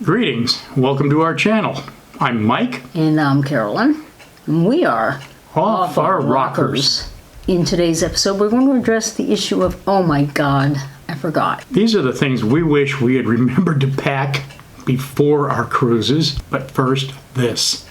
Greetings, welcome to our channel. I'm Mike. And I'm Carolyn. And we are Off Our Rockers. In today's episode, we're going to address the issue of, oh my God, I forgot. These are the things we wish we had remembered to pack before our cruises. But first, this.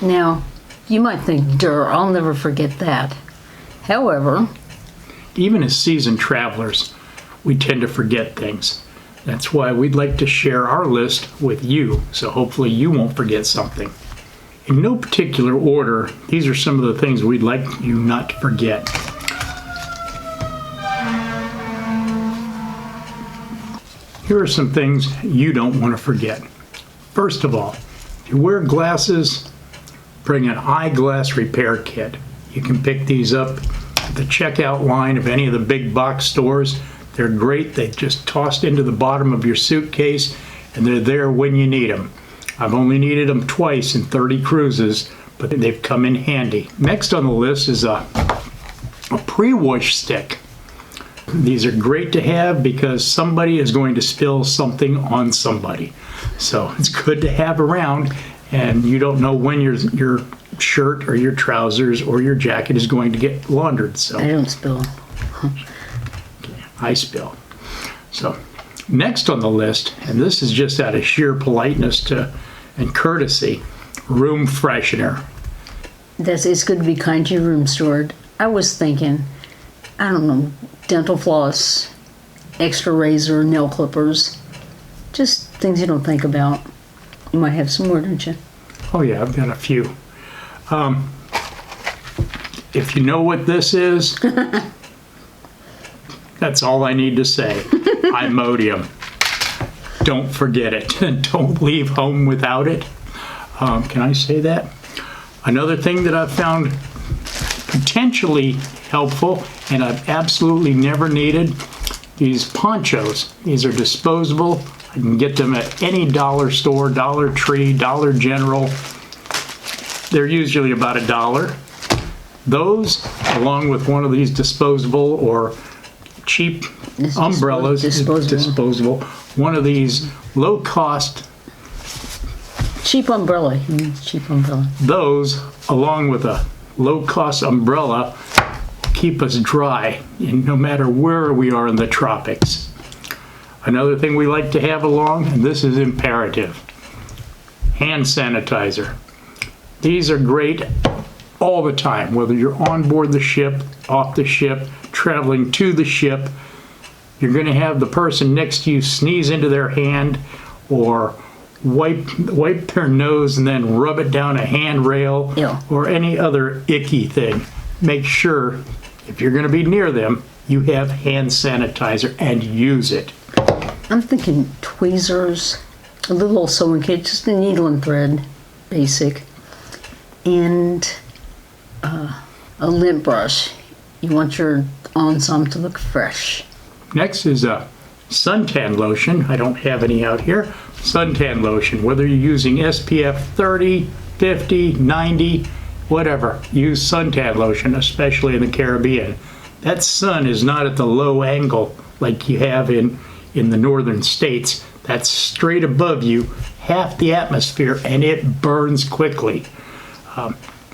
Now, you might think, I'll never forget that. However, Even as seasoned travelers, we tend to forget things. That's why we'd like to share our list with you, so hopefully you won't forget something. In no particular order, these are some of the things we'd like you not to forget. Here are some things you don't want to forget. First of all, if you wear glasses, bring an eyeglass repair kit. You can pick these up at the checkout line of any of the big box stores. They're great. They just tossed into the bottom of your suitcase and they're there when you need them. I've only needed them twice in 30 cruises, but they've come in handy. Next on the list is a pre-wash stick. These are great to have because somebody is going to spill something on somebody. So it's good to have around, and you don't know when your shirt or your trousers or your jacket is going to get laundered. So I don't spill. I spill. So next on the list, and this is just out of sheer politeness and courtesy, room freshener. It's good to be kind to your room steward. I was thinking, I don't know, dental floss, extra razor, nail clippers, just things you don't think about. You might have some more, don't you? Oh yeah, I've got a few. If you know what this is, that's all I need to say. Imodium. Don't forget it. Don't leave home without it. Can I say that? Another thing that I've found potentially helpful and I've absolutely never needed, these ponchos. These are disposable. I can get them at any dollar store, Dollar Tree, Dollar General. They're usually about $1. Those, along with one of these disposable or cheap umbrellas, disposable, one of these low-cost, cheap umbrella. Cheap umbrella. Those, along with a low-cost umbrella, keep us dry, no matter where we are in the tropics. Another thing we like to have along, and this is imperative, hand sanitizer. These are great all the time, whether you're on board the ship, off the ship, traveling to the ship. You're going to have the person next to you sneeze into their hand or wipe their nose and then rub it down a handrail. Ew. Or any other icky thing. Make sure, if you're going to be near them, you have hand sanitizer and use it. I'm thinking tweezers, a little sewing kit, just a needle and thread, basic, and a lint brush. You want your ensemble to look fresh. Next is a suntan lotion. I don't have any out here. Suntan lotion, whether you're using SPF 30, 50, 90, whatever, use suntan lotion, especially in the Caribbean. That sun is not at the low angle like you have in the northern states. That's straight above you, half the atmosphere, and it burns quickly.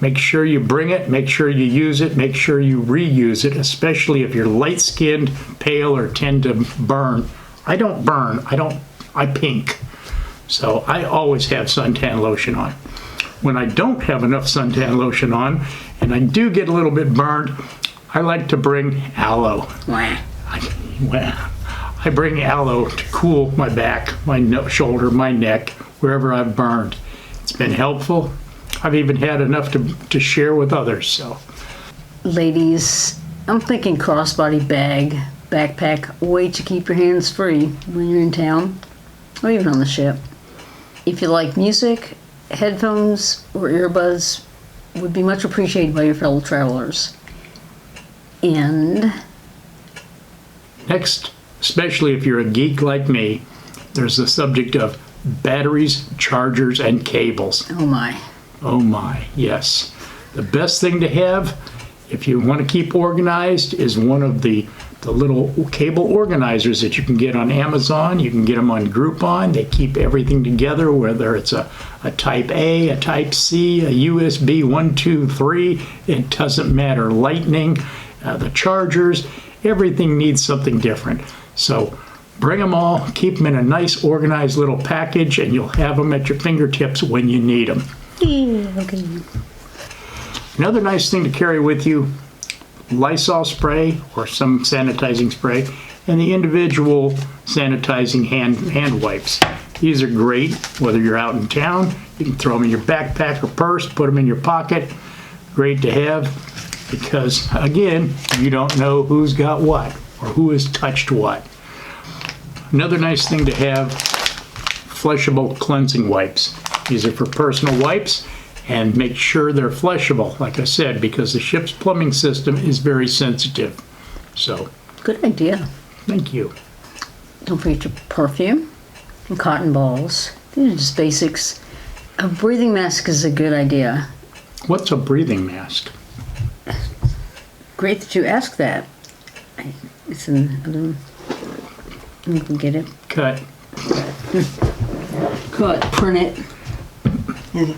Make sure you bring it, make sure you use it, make sure you reuse it, especially if you're light-skinned, pale, or tend to burn. I don't burn, I pink. So I always have suntan lotion on. When I don't have enough suntan lotion on, and I do get a little bit burned, I like to bring aloe. I bring aloe to cool my back, my shoulder, my neck, wherever I've burned. It's been helpful. I've even had enough to share with others. So, Ladies, I'm thinking crossbody bag, backpack, a way to keep your hands free when you're in town or even on the ship. If you like music, headphones or earbuds would be much appreciated by your fellow travelers. And next, especially if you're a geek like me, there's the subject of batteries, chargers, and cables. Oh my. Oh my, yes. The best thing to have, if you want to keep organized, is one of the little cable organizers that you can get on Amazon. You can get them on Groupon. They keep everything together, whether it's a type A, a type C, a USB 1, 2, 3. It doesn't matter. Lightning, the chargers, everything needs something different. So bring them all, keep them in a nice organized little package, and you'll have them at your fingertips when you need them. Yeah, okay. Another nice thing to carry with you, Lysol spray or some sanitizing spray, and the individual sanitizing hand wipes. These are great whether you're out in town. You can throw them in your backpack or purse, put them in your pocket. Great to have because, again, you don't know who's got what or who has touched what. Another nice thing to have, flushable cleansing wipes. These are for personal wipes. And make sure they're flushable, like I said, because the ship's plumbing system is very sensitive. So, Good idea. thank you. Don't forget your perfume and cotton balls. These are just basics. A breathing mask is a good idea. What's a breathing mask? Great that you asked that. It's in you can get it. Cut. Cut. Print it. Okay.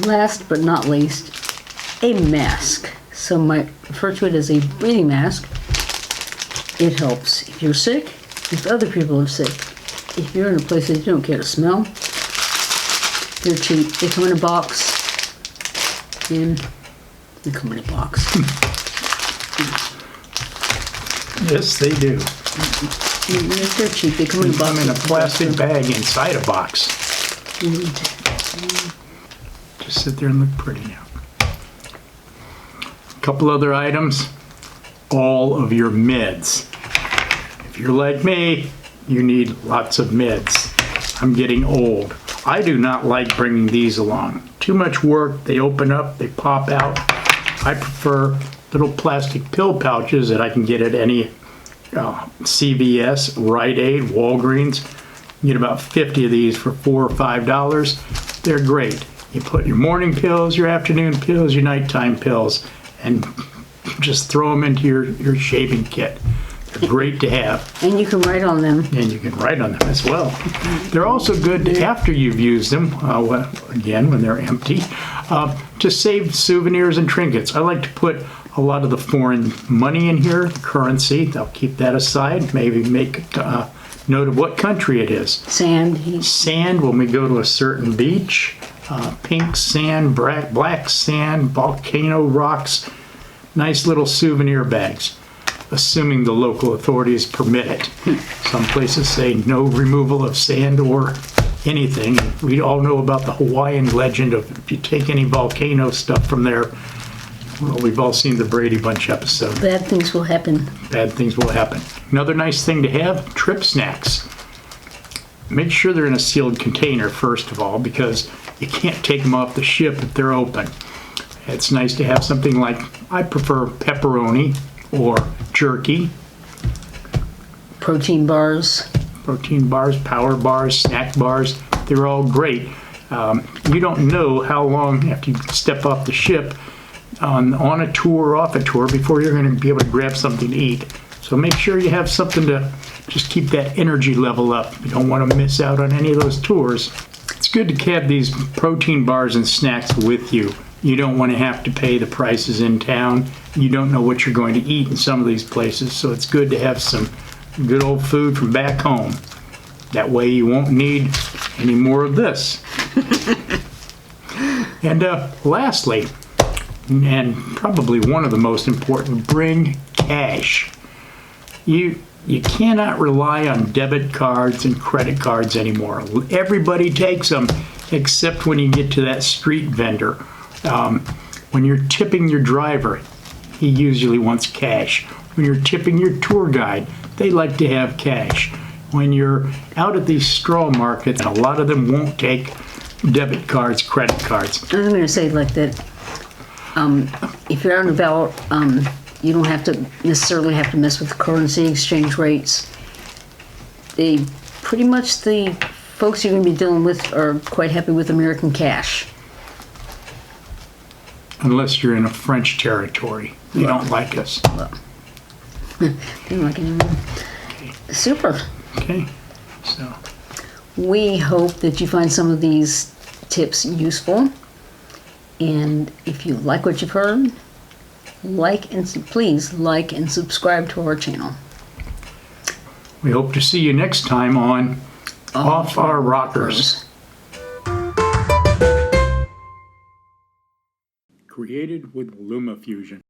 Last but not least, a mask. Some might refer to it as a breathing mask. It helps if you're sick, if other people are sick. If you're in a place that you don't care to smell, they're cheap. They come in a box. And they come in a box. Yes, they do. They're cheap. They come in a They box. come in a plastic bag inside a box. Just sit there and look pretty now. A couple other items. All of your meds. If you're like me, you need lots of meds. I'm getting old. I do not like bringing these along. Too much work. They open up, they pop out. I prefer little plastic pill pouches that I can get at any CVS, Rite Aid, Walgreens. You get about 50 of these for $4 or $5. They're great. You put your morning pills, your afternoon pills, your nighttime pills, and just throw them into your shaving kit. They're great to have. And you can write on them. And you can write on them as well. They're also good after you've used them, again, when they're empty, to save souvenirs and trinkets. I like to put a lot of the foreign money in here, currency. I'll keep that aside. Maybe make a note of what country it is. Sand. Sand when we go to a certain beach. Pink sand, black sand, volcano rocks. Nice little souvenir bags, assuming the local authorities permit it. Some places say no removal of sand or anything. We all know about the Hawaiian legend of if you take any volcano stuff from there, well, we've all seen the Brady Bunch episode. Bad things will happen. Bad things will happen. Another nice thing to have, trip snacks. Make sure they're in a sealed container, first of all, because you can't take them off the ship if they're open. It's nice to have something like, I prefer pepperoni or jerky. Protein bars. Protein bars, power bars, snack bars, they're all great. You don't know how long after you step off the ship on a tour or off a tour before you're going to be able to grab something to eat. So make sure you have something to just keep that energy level up. You don't want to miss out on any of those tours. It's good to have these protein bars and snacks with you. You don't want to have to pay the prices in town. You don't know what you're going to eat in some of these places, so it's good to have some good old food from back home. That way you won't need any more of this. And lastly, and probably one of the most important, bring cash. You cannot rely on debit cards and credit cards anymore. Everybody takes them except when you get to that street vendor. When you're tipping your driver, he usually wants cash. When you're tipping your tour guide, they like to have cash. When you're out at these straw markets, a lot of them won't take debit cards, credit cards. I was going to say like that. If you're out and about, you don't have to necessarily have to mess with currency exchange rates. Pretty much the folks you're going to be dealing with are quite happy with American cash. Unless you're in a French territory. They don't like us. They don't like anyone. Super. Okay, so We hope that you find some of these tips useful. And if you like what you've heard, please like and subscribe to our channel. we hope to see you next time on Off Our Rockers. Created with LumaFusion.